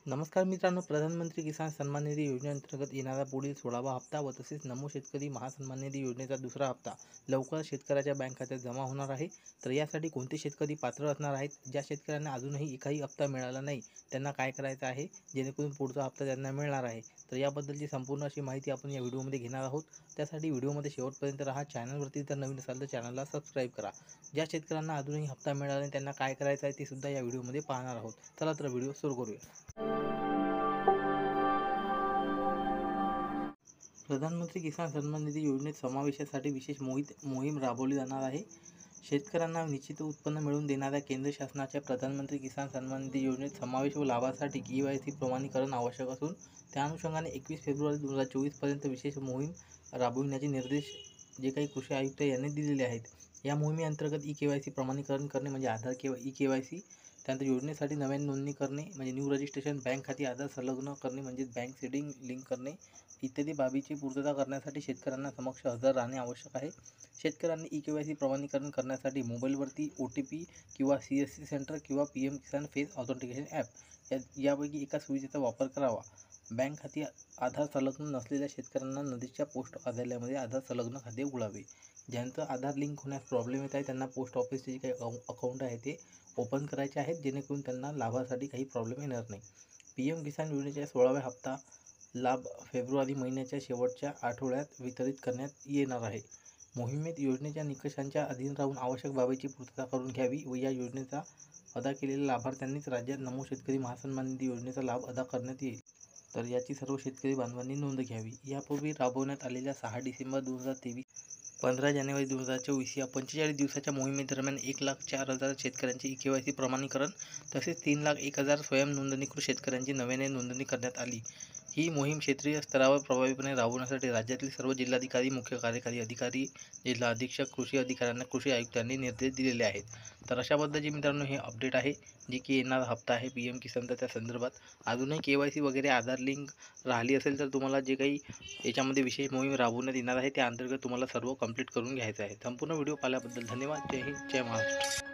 नमस्कार मित्रांनो, प्रधानमंत्री किसान सन्मान निधी योजनेअंतर्गत येणारा पुढील 16वा हप्ता व तसेच नमो शेतकरी महासन्मान निधी योजनेचा दुसरा हप्ता लवकरच शेतकऱ्याच्या बँक खात्यात जमा होणार आहे. तर यासाठी कोणते शेतकरी पात्र असणार आहेत? ज्या शेतकऱ्यांना अजूनही एकही हप्ता मिळाला नाही, त्यांना काय करायचं आहे जेणेकरून पुढचा हप्ता त्यांना मिळणार आहे? तर याबद्दलची संपूर्ण अशी माहिती आपण या व्हिडिओमध्ये घेणार आहोत. त्यासाठी व्हिडिओमध्ये शेवटपर्यंत राहा. चॅनलवरती जर नवीन असाल तर चॅनलला सबस्क्राईब करा. ज्या शेतकऱ्यांना अजूनही हप्ता मिळाला नाही, त्यांना काय करायचं आहे ते सुद्धा या व्हिडिओमध्ये पाहणार आहोत. चला तर व्हिडिओ सुरू करूया. प्रधानमंत्री किसान सन्मान निधी योजनेत समावेशासाठी विशेष मोहीम राबवली जाणार आहे. शेतकऱ्यांना निश्चित उत्पन्न मिळवून देणाऱ्या केंद्र शासनाच्या प्रधानमंत्री किसान सन्मान निधी योजनेत समावेश व लाभासाठी KYC प्रमाणीकरण आवश्यक असून त्या अनुषंगाने 21 फेब्रुवारी 2024 पर्यंत विशेष मोहीम राबविण्याचे निर्देश जे काही कृषी आयुक्त यांनी दिलेले आहेत. या मोहिमेअंतर्गत KYC प्रमाणीकरण करणे म्हणजे आधार KYC, त्यानंतर योजनेसाठी नव्याने नोंदणी करणे म्हणजे न्यू रजिस्ट्रेशन, बँक खाती आधार संलग्न करणे म्हणजे बँक सीडिंग लिंक करणे इत्यादी बाबीची पूर्तता करण्यासाठी शेतकऱ्यांना समक्ष हजर राहणे आवश्यक आहे. शेतकऱ्यांनी KYC प्रमाणीकरण करण्यासाठी मोबाईलवरती OTP किंवा CSC सेंटर किंवा PM किसान फेस ऑथेंटिकेशन ॲप यापैकी एका सुविधेचा वापर करावा. बँक खाती आधार संलग्न नसलेल्या शेतकऱ्यांना नजीकच्या पोस्ट कार्यालयामध्ये आधार संलग्न खाते उघडावे. ज्यांचं आधार लिंक होण्यास प्रॉब्लेम येत आहे त्यांना पोस्ट ऑफिसचे जे काही अकाउंट आहे ते ओपन करायचे आहेत जेणेकरून त्यांना लाभासाठी काही प्रॉब्लेम येणार नाही. PM किसान योजनेच्या 16व्या हप्ता लाभ फेब्रुवारी महिन्याच्या शेवटच्या आठवड्यात वितरित करण्यात येणार आहे. मोहिमेत योजनेच्या निकषांच्या अधीन राहून आवश्यक बाबीची पूर्तता करून घ्यावी व या योजनेचा अदा केलेल्या लाभार्थ्यांनीच राज्यात नमो शेतकरी महासन्मान निधी योजनेचा लाभ अदा करण्यात येईल. तर याची सर्व शेतकरी बांधवांनी नोंद घ्यावी. यापूर्वी राबवण्यात आलेल्या 6 डिसेंबर 2023, 15 जानेवारी 2024 या 45 दिवसाच्या मोहिमेदरम्यान 1,04,000 शेतकऱ्यांचे KYC प्रमाणीकरण तसेच 3,01,000 स्वयं नोंदणीकृत शेतकऱ्यांची नव्याने नोंदणी करण्यात आली. ही मोहीम क्षेत्रीय स्तरावर प्रभावीपणे राबवण्यासाठी राज्यातील सर्व जिल्हाधिकारी, मुख्य कार्यकारी अधिकारी, जिल्हा अधीक्षक, कृषी अधिकाऱ्यांना कृषी आयुक्तांनी निर्देश दिलेले आहेत. तर अशा पद्धतीचे मित्रांनो हे अपडेट आहे जे की येणारा हप्ता आहे PM किसानचा. त्या संदर्भात अजूनही KYC वगैरे आधार लिंक राहिली असेल तर तुम्हाला जे काही याच्यामध्ये विशेष मोहीम राबवण्यात येणार आहे त्या अंतर्गत तुम्हाला सर्व कंप्लीट करून घ्यायचं आहे. संपूर्ण व्हिडिओ पाहिल्याबद्दल धन्यवाद. जय हिंद, जय महाराष्ट्र.